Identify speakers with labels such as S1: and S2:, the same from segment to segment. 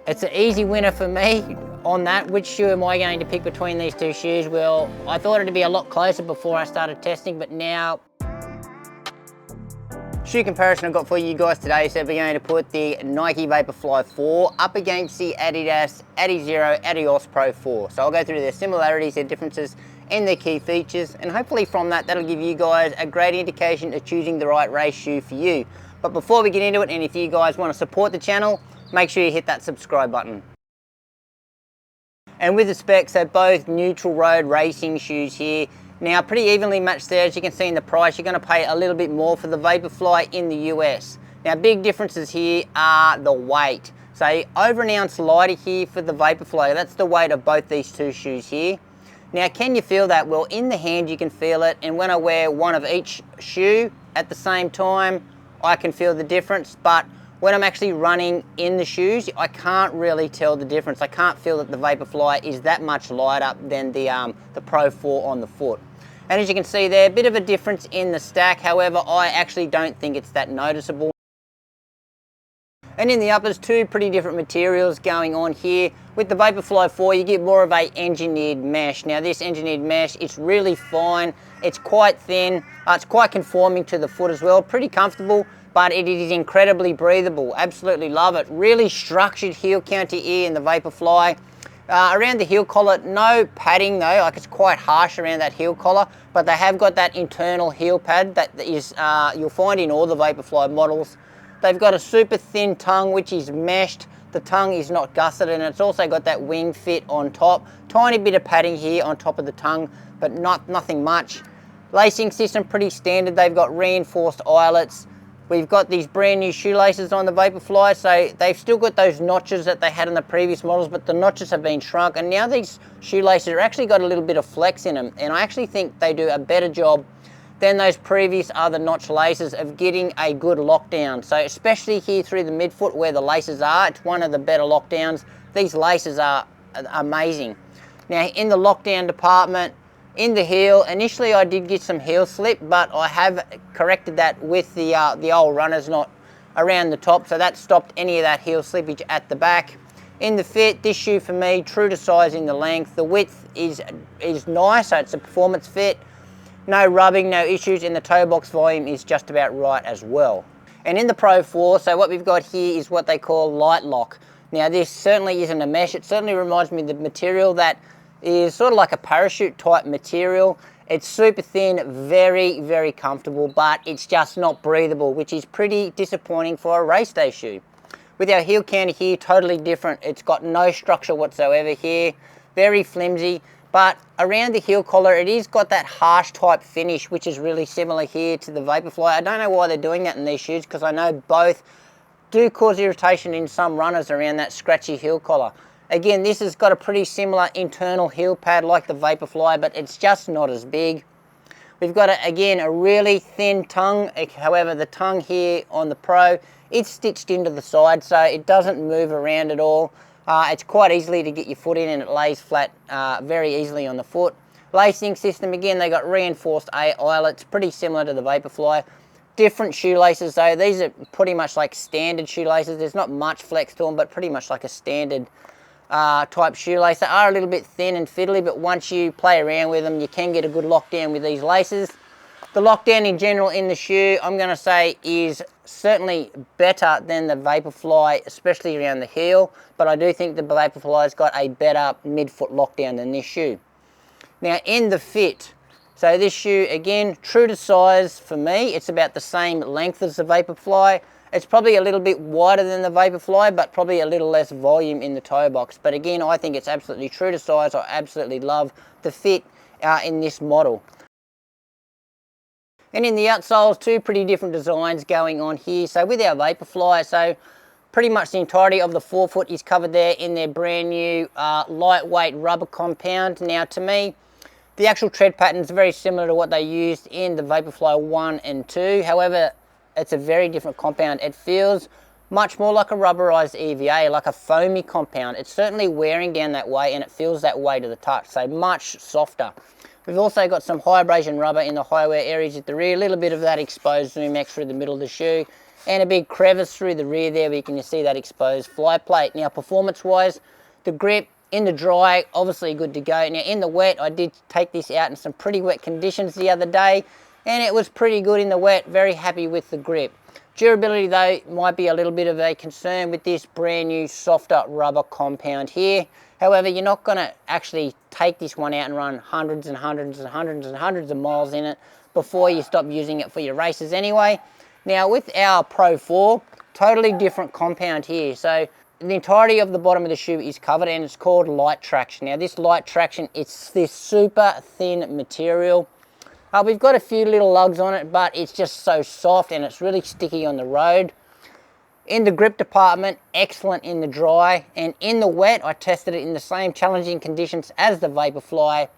S1: It's an easy winner for me on that. Which shoe am I going to pick between these two shoes? Well, I thought it'd be a lot closer before I started testing, but now shoe comparison I've got for you guys today. So we're going to put the Nike Vaporfly 4 up against the Adidas Adizero Adios Pro 4. So I'll go through their similarities, their differences, and their key features, and hopefully from that, that'll give you guys a great indication of choosing the right race shoe for you. But before we get into it, and if you guys want to support the channel, make sure you hit that subscribe button. And with the specs, they're both neutral road racing shoes here. Now, pretty evenly matched there. As you can see in the price, you're going to pay a little bit more for the Vaporfly in the US. Now, big differences here are the weight. So, over an ounce lighter here for the Vaporfly. That's the weight of both these two shoes here. Now, can you feel that? Well, in the hand you can feel it, and when I wear one of each shoe at the same time, I can feel the difference. But when I'm actually running in the shoes, I can't really tell the difference. I can't feel that the Vaporfly is that much lighter than the Pro 4 on the foot. And as you can see there, a bit of a difference in the stack. However, I actually don't think it's that noticeable. And in the uppers, two pretty different materials going on here. With the Vaporfly 4, you get more of a engineered mesh. Now this engineered mesh, it's really fine. It's quite thin. It's quite conforming to the foot as well. Pretty comfortable, but it is incredibly breathable. Absolutely love it. Really structured heel counter ear in the Vaporfly. Around the heel collar, no padding though, like it's quite harsh around that heel collar, but they have got that internal heel pad that is you'll find in all the Vaporfly models. They've got a super thin tongue which is meshed. The tongue is not gusseted, and it's also got that wing fit on top. Tiny bit of padding here on top of the tongue, but nothing much. Lacing system pretty standard. They've got reinforced eyelets. We've got these brand new shoelaces on the Vaporfly, so they've still got those notches that they had in the previous models, but the notches have been shrunk, and now these shoelaces are actually got a little bit of flex in them, and I actually think they do a better job than those previous other notch laces of getting a good lockdown. So especially here through the midfoot where the laces are, it's one of the better lockdowns. These laces are amazing. Now in the lockdown department, in the heel, initially I did get some heel slip, but I have corrected that with the old runner's knot around the top, so that stopped any of that heel slippage at the back. In the fit, this shoe for me, true to size in the length. The width is nice, so it's a performance fit. No rubbing, no issues, and the toe box volume is just about right as well. And in the Pro 4, so what we've got here is what they call light lock. Now this certainly isn't a mesh. It certainly reminds me of the material that is sort of like a parachute type material. It's super thin, very, very comfortable, but it's just not breathable, which is pretty disappointing for a race day shoe. With our heel counter here, totally different. It's got no structure whatsoever here, very flimsy, but around the heel collar, it is got that harsh type finish, which is really similar here to the Vaporfly. I don't know why they're doing that in these shoes, because I know both do cause irritation in some runners around that scratchy heel collar. Again, this has got a pretty similar internal heel pad like the Vaporfly, but it's just not as big. We've got, again, a really thin tongue. However, the tongue here on the Pro, it's stitched into the side, so it doesn't move around at all. It's quite easily to get your foot in, and it lays flat very easily on the foot. Lacing system, again, they got reinforced eyelets, pretty similar to the Vaporfly. Different shoelaces though. These are pretty much like standard shoelaces. There's not much flex to them, but pretty much like a standard type shoelace. They are a little bit thin and fiddly, but once you play around with them, you can get a good lockdown with these laces. The lockdown in general in the shoe, I'm going to say, is certainly better than the Vaporfly, especially around the heel, but I do think the Vaporfly's got a better midfoot lockdown than this shoe. Now in the fit, so this shoe, again, true to size for me, it's about the same length as the Vaporfly. It's probably a little bit wider than the Vaporfly, but probably a little less volume in the toe box. But again, I think it's absolutely true to size. I absolutely love the fit in this model. And in the outsoles, two pretty different designs going on here. So with our Vaporfly, so pretty much the entirety of the forefoot is covered there in their brand new lightweight rubber compound. Now to me, the actual tread pattern is very similar to what they used in the Vaporfly 1 and 2. However, it's a very different compound. It feels much more like a rubberized EVA, like a foamy compound. It's certainly wearing down that way, and it feels that way to the touch, so much softer. We've also got some high abrasion rubber in the high wear areas at the rear, a little bit of that exposed ZoomX through the middle of the shoe. and a big crevice through the rear there where you can see that exposed fly plate. Now performance wise, the grip in the dry, obviously good to go. Now in the wet, I did take this out in some pretty wet conditions the other day, and it was pretty good in the wet. Very happy with the grip. Durability though might be a little bit of a concern with this brand new softer rubber compound here. However, you're not going to actually take this one out and run hundreds and hundreds and hundreds and hundreds of miles in it before you stop using it for your races anyway. Now with our Pro 4, totally different compound here. So the entirety of the bottom of the shoe is covered, and it's called light traction. Now this light traction, it's this super thin material. We've got a few little lugs on it, but it's just so soft and it's really sticky on the road. In the grip department, excellent in the dry, and in the wet, I tested it in the same challenging conditions as the Vaporfly.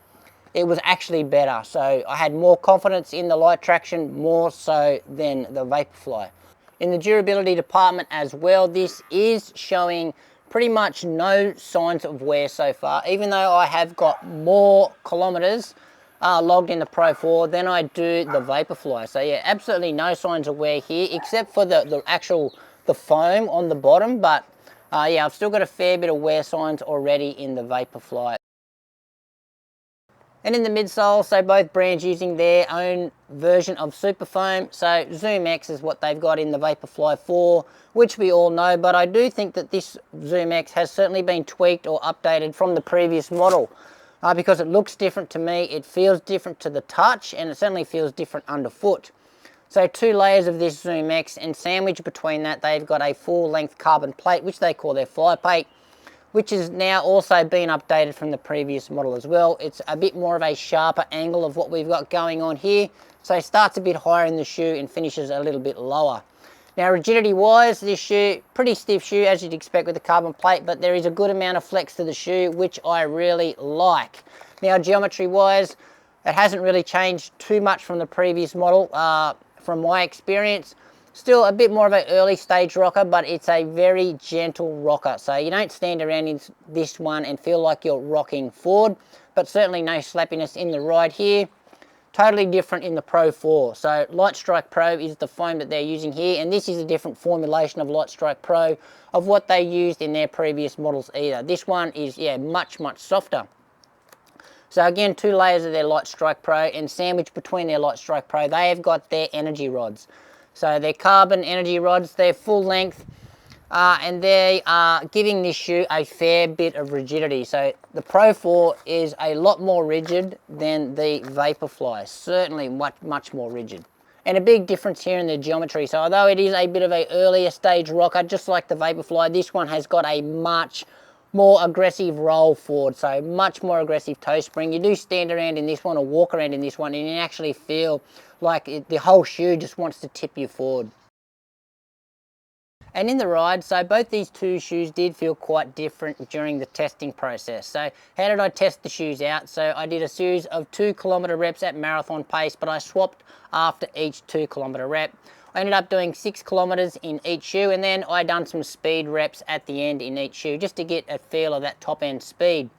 S1: It was actually better, so I had more confidence in the light traction, more so than the Vaporfly. In the durability department as well, this is showing pretty much no signs of wear so far, even though I have got more kilometers logged in the Pro 4 than I do the Vaporfly. So yeah, absolutely no signs of wear here, except for the foam on the bottom. But yeah, I've still got a fair bit of wear signs already in the Vaporfly. And in the midsole, so both brands using their own version of super foam. So Zoom X is what they've got in the Vaporfly 4, which we all know, but I do think that this Zoom X has certainly been tweaked or updated from the previous model. Because it looks different to me, it feels different to the touch, and it certainly feels different underfoot. So 2 layers of this Zoom X, and sandwiched between that, they've got a full length carbon plate, which they call their fly plate, which has now also been updated from the previous model as well. It's a bit more of a sharper angle of what we've got going on here. So it starts a bit higher in the shoe and finishes a little bit lower. Now rigidity wise, this shoe, pretty stiff shoe as you'd expect with the carbon plate, but there is a good amount of flex to the shoe, which I really like. Now geometry wise, it hasn't really changed too much from the previous model from my experience. Still a bit more of an early stage rocker, but it's a very gentle rocker. So you don't stand around in this one and feel like you're rocking forward, but certainly no slappiness in the ride here. Totally different in the Pro 4. So Light Strike Pro is the foam that they're using here, and this is a different formulation of Light Strike Pro of what they used in their previous models either. This one is, yeah, much softer. So again, 2 layers of their Light Strike Pro, and sandwiched between their Light Strike Pro, they have got their energy rods. So they're carbon energy rods, they're full length, and they are giving this shoe a fair bit of rigidity. So the Pro 4 is a lot more rigid than the Vaporfly, certainly much more rigid. And a big difference here in the geometry. So although it is a bit of an earlier stage rocker, just like the Vaporfly, this one has got a much more aggressive roll forward, so much more aggressive toe spring. You do stand around in this one or walk around in this one, and you actually feel like the whole shoe just wants to tip you forward. And in the ride, so both these two shoes did feel quite different during the testing process. So how did I test the shoes out? So I did a series of 2 kilometer reps at marathon pace, but I swapped after each 2 kilometer rep. I ended up doing 6 kilometers in each shoe, and then I done some speed reps at the end in each shoe just to get a feel of that top end speed.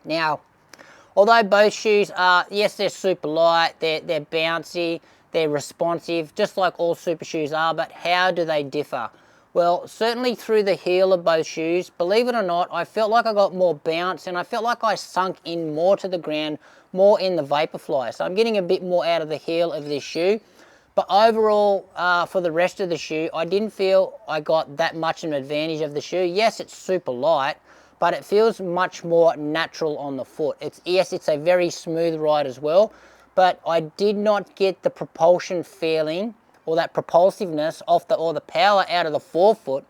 S1: Now, although both shoes are, yes, they're super light, they're bouncy, they're responsive, just like all super shoes are, but how do they differ? Well, certainly through the heel of both shoes, believe it or not, I felt like I got more bounce, and I felt like I sunk in more to the ground, more in the Vaporfly. So I'm getting a bit more out of the heel of this shoe. But overall, for the rest of the shoe, I didn't feel I got that much of an advantage of the shoe. Yes, it's super light, but it feels much more natural on the foot. Yes, it's a very smooth ride as well, but I did not get the propulsion feeling or that propulsiveness off or the power out of the forefoot,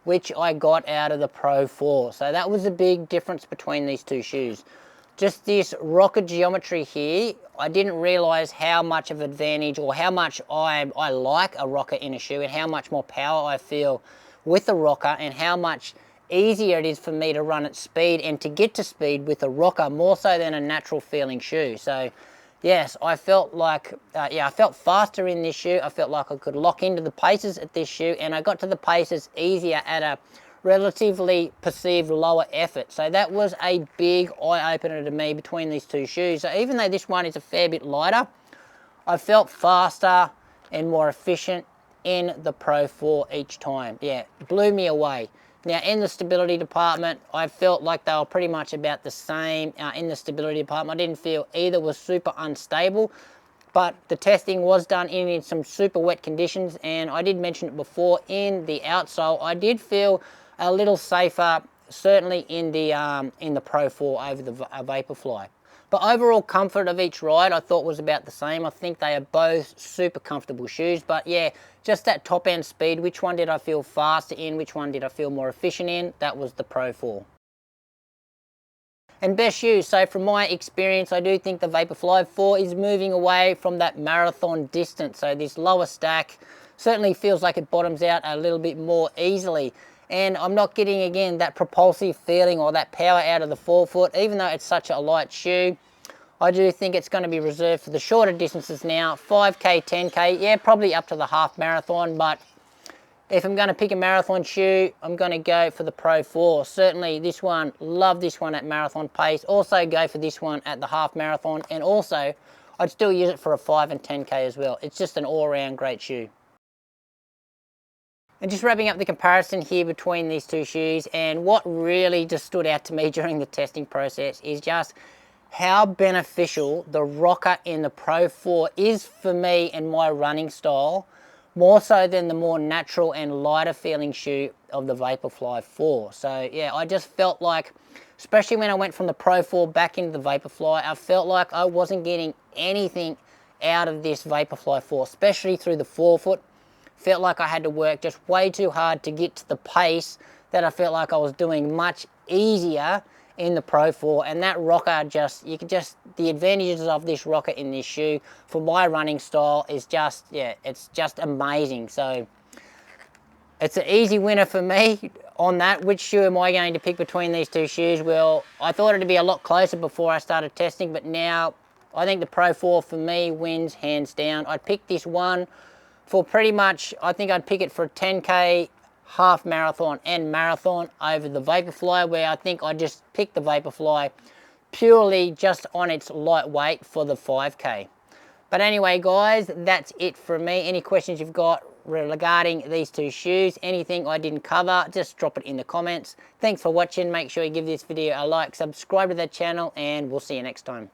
S1: which I got out of the Pro 4. So that was a big difference between these two shoes. Just this rocker geometry here, I didn't realize how much of advantage or how much I like a rocker in a shoe, and how much more power I feel with a rocker, and how much easier it is for me to run at speed and to get to speed with a rocker, more so than a natural feeling shoe. So yes, I felt like, I felt faster in this shoe. I felt like I could lock into the paces at this shoe, and I got to the paces easier at a relatively perceived lower effort. So that was a big eye-opener to me between these two shoes. So even though this one is a fair bit lighter, I felt faster and more efficient in the Pro 4 each time. Yeah, blew me away. Now, in the stability department, I felt like they were pretty much about the same in the stability department. I didn't feel either was super unstable, but the testing was done in some super wet conditions, and I did mention it before, in the outsole, I did feel a little safer, certainly in the Pro 4 over the Vaporfly. But overall comfort of each ride I thought was about the same. I think they are both super comfortable shoes, but yeah, just that top end speed, which one did I feel faster in, which one did I feel more efficient in, that was the Pro 4. And best shoes, so from my experience, I do think the Vaporfly 4 is moving away from that marathon distance. So this lower stack certainly feels like it bottoms out a little bit more easily. And I'm not getting, again, that propulsive feeling or that power out of the forefoot, even though it's such a light shoe. I do think it's going to be reserved for the shorter distances now, 5K, 10K, yeah, probably up to the half marathon, but if I'm going to pick a marathon shoe, I'm going to go for the Pro 4. Certainly this one, love this one at marathon pace. Also go for this one at the half marathon, and also I'd still use it for a 5 and 10K as well. It's just an all-around great shoe. And just wrapping up the comparison here between these two shoes, and what really just stood out to me during the testing process is just how beneficial the rocker in the Pro 4 is for me and my running style, more so than the more natural and lighter feeling shoe of the Vaporfly 4. So yeah, I just felt like, especially when I went from the Pro 4 back into the Vaporfly, I felt like I wasn't getting anything out of this Vaporfly 4, especially through the forefoot. Felt like I had to work just way too hard to get to the pace that I felt like I was doing much easier in the Pro 4, and that rocker just, the advantages of this rocker in this shoe for my running style is just, yeah, it's just amazing. So it's an easy winner for me on that. Which shoe am I going to pick between these two shoes? Well, I thought it'd be a lot closer before I started testing, but now I think the Pro 4 for me wins hands down. I'd pick this one for pretty much, I think I'd pick it for a 10K, half marathon and marathon over the Vaporfly, where I think I just picked the Vaporfly purely just on its lightweight for the 5K. But anyway, guys, that's it from me. Any questions you've got regarding these two shoes, anything I didn't cover, just drop it in the comments. Thanks for watching. Make sure you give this video a like, subscribe to the channel, and we'll see you next time.